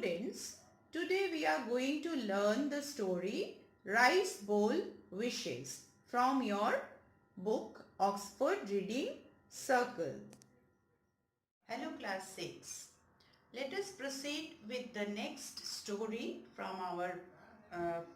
Students, today we are going to learn the story Rice Bowl Wishes from your book Oxford Reading Circle. Hello class 6. Let us proceed with the next story from our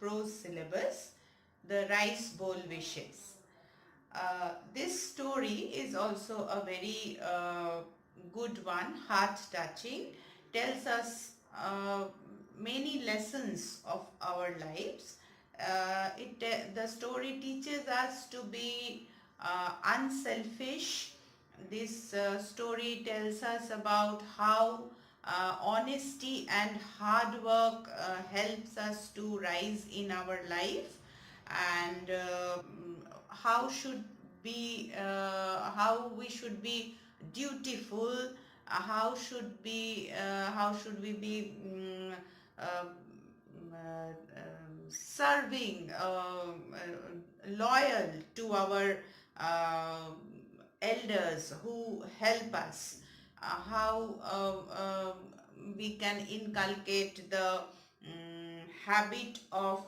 prose syllabus, the Rice Bowl Wishes. This story is also a very good one, heart-touching, tells us many lessons of our lives. The story teaches us to be unselfish. This story tells us about how honesty and hard work helps us to rise in our life, and how we should be dutiful, how should we be serving, loyal to our elders who help us, how we can inculcate the habit of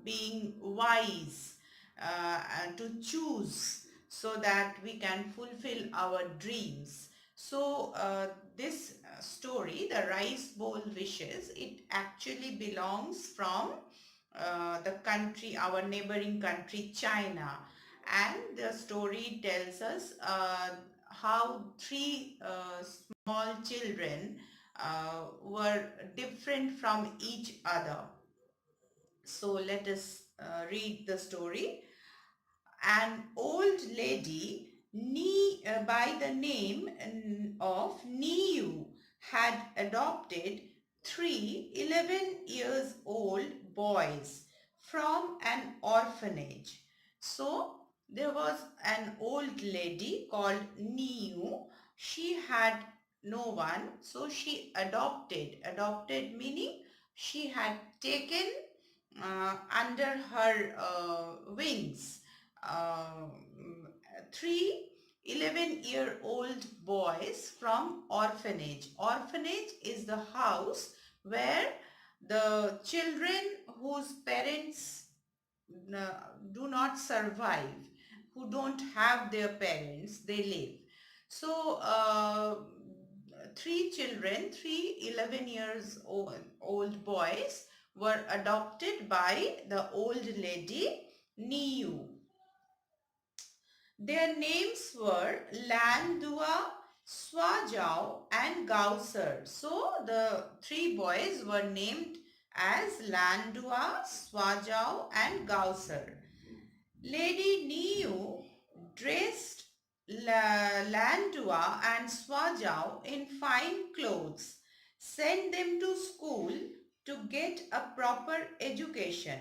being wise, and to choose so that we can fulfill our dreams. So this story, the Rice Bowl Wishes, it actually belongs from the country, our neighboring country, China. And the story tells us how three small children were different from each other. So let us read the story. An old lady by the name of Niu had adopted three 11 years old boys from an orphanage. So there was an old lady called Niu. She had no one, so she adopted. Adopted meaning she had taken under her wings uh, three 11-year-old boys from orphanage. Orphanage is the house where the children whose parents do not survive, who don't have their parents, they live. So three children, three 11 years old boys were adopted by the old lady Niu. Their names were Landua, Swajiao and Gausser. So the three boys were named as Landua, Swajiao and Gausser. Lady Niu dressed Landua and Swajiao in fine clothes, sent them to school to get a proper education.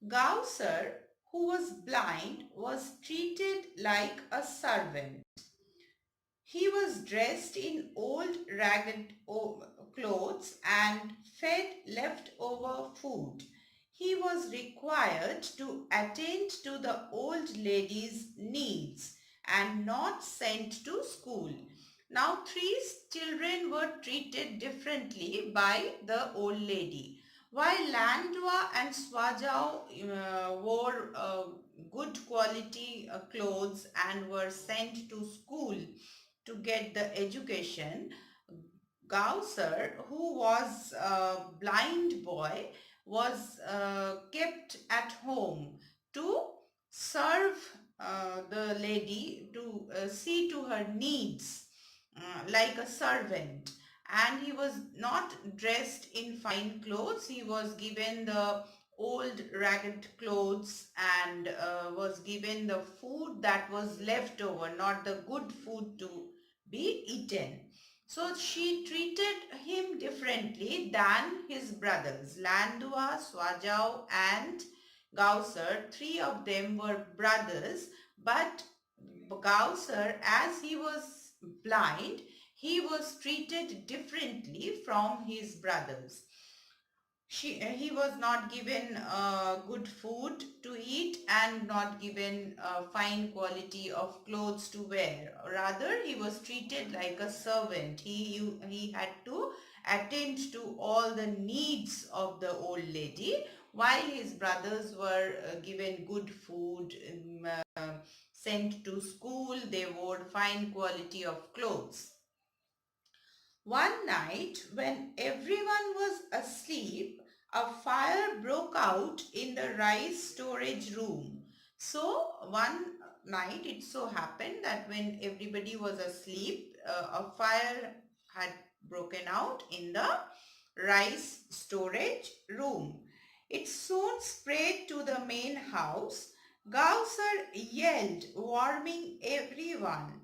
Gausser, who was blind, was treated like a servant. He was dressed in old ragged clothes and fed leftover food. He was required to attend to the old lady's needs and not sent to school. Now, three children were treated differently by the old lady. While Landua and Swajiao wore good quality clothes and were sent to school to get the education, Gausser, who was a blind boy, was kept at home to serve the lady, to see to her needs like a servant. And he was not dressed in fine clothes. He was given the old ragged clothes and was given the food that was left over, not the good food to be eaten. So she treated him differently than his brothers. Landua, Swajiao and Gausser, three of them were brothers, but Gausser, as he was blind, he was treated differently from his brothers. He was not given good food to eat and not given fine quality of clothes to wear. Rather, he was treated like a servant. He had to attend to all the needs of the old lady while his brothers were given good food, sent to school, they wore fine quality of clothes. One night, when everyone was asleep, a fire broke out in the rice storage room. So, one night it so happened that when everybody was asleep, a fire had broken out in the rice storage room. It soon spread to the main house. Gausar yelled, warning everyone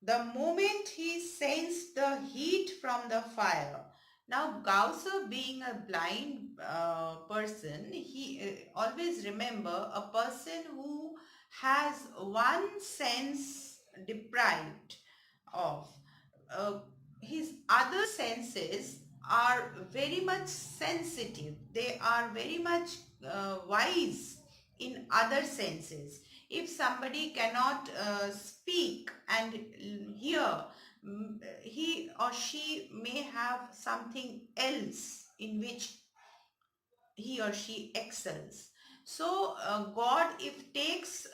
the moment he sensed the heat from the fire. Now, Gausser, being a blind person, he always remember a person who has one sense deprived of. Uh, his other senses are very much sensitive. They are very much wise in other senses. If somebody cannot speak and hear, he or she may have something else in which he or she excels. So God, if takes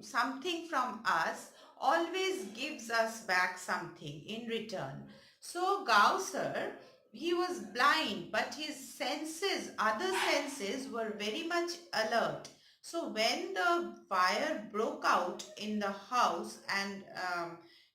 something from us, always gives us back something in return. So Gausser, he was blind, but his senses, other senses were very much alert. So when the fire broke out in the house and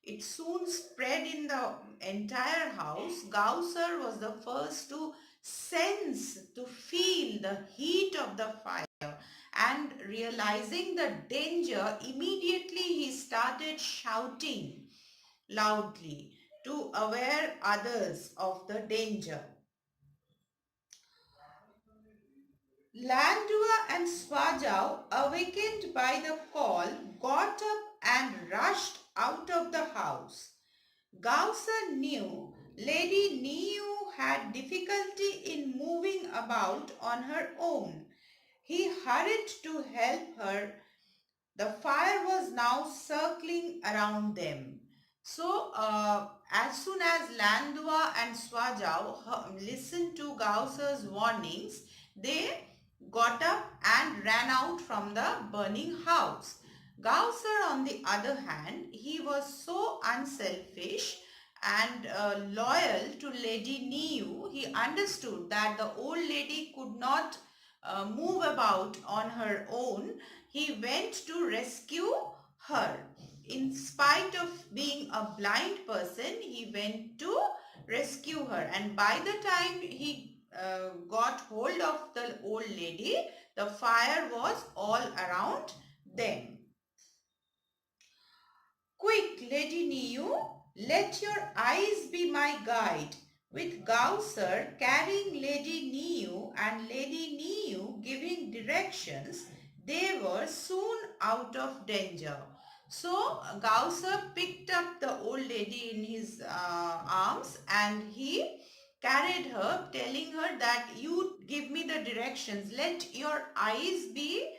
it soon spread in the entire house, Gausser was the first to sense, to feel the heat of the fire, and realizing the danger, immediately he started shouting loudly to aware others of the danger. Landua and Swajau, awakened by the call, got up and rushed out of the house. Gausser knew Lady Niu had difficulty in moving about on her own. He hurried to help her. The fire was now circling around them. So, as soon as Landua and Swajau listened to Gausser's warnings, they got up and ran out from the burning house. Gausser, on the other hand, he was so unselfish and loyal to Lady Niu. He understood that the old lady could not move about on her own. He went to rescue her. In spite of being a blind person, he went to rescue her. And by the time he got hold of the old lady, the fire was all around them. Quick, Lady Niu, let your eyes be my guide. With Gausser carrying Lady Niu and Lady Niu giving directions, they were soon out of danger. So Gausser picked up the old lady in his arms and he carried her, telling her that you give me the directions. Let your eyes be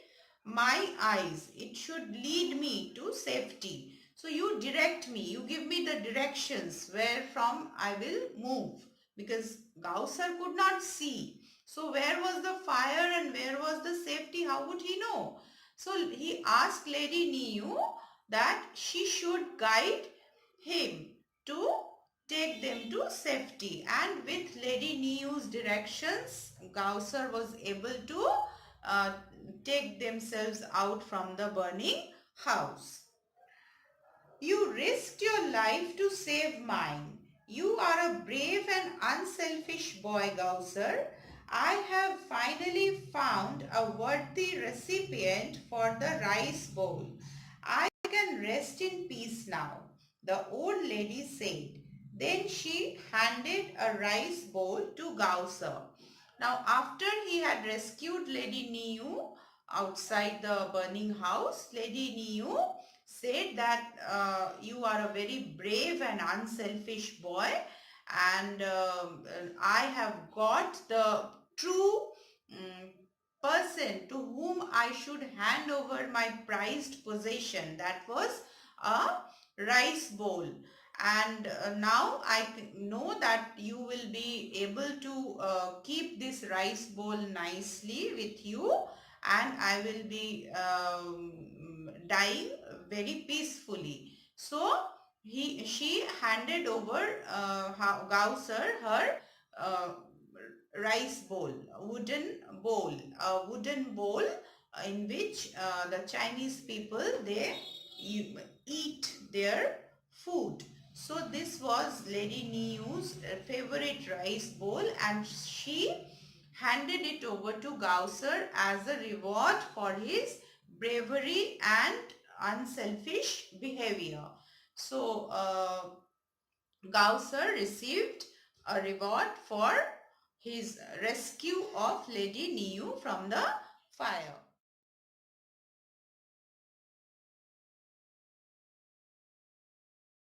my eyes. It should lead me to safety. So you direct me, you give me the directions where from I will move, because Gausser could not see. So where was the fire and where was the safety? How would he know? So he asked Lady Niu that she should guide him to take them to safety. And with Lady Niu's directions, Gausser was able to take themselves out from the burning house. You risked your life to save mine. You are a brave and unselfish boy, Gausser. I have finally found a worthy recipient for the rice bowl. I can rest in peace now, the old lady said. Then she handed a rice bowl to Gausser. Now, after he had rescued Lady Niu outside the burning house, Lady Niu said that you are a very brave and unselfish boy, and I have got the true person to whom I should hand over my prized possession. That was a rice bowl. and now I know that you will be able to keep this rice bowl nicely with you, and I will be dying very peacefully. So she handed over Gausar her uh, rice bowl, a wooden bowl in which the Chinese people they eat their food. So this was Lady Niu's favorite rice bowl, and she handed it over to Gausar as a reward for his bravery and unselfish behavior. So Gausar received a reward for his rescue of Lady Niu from the fire.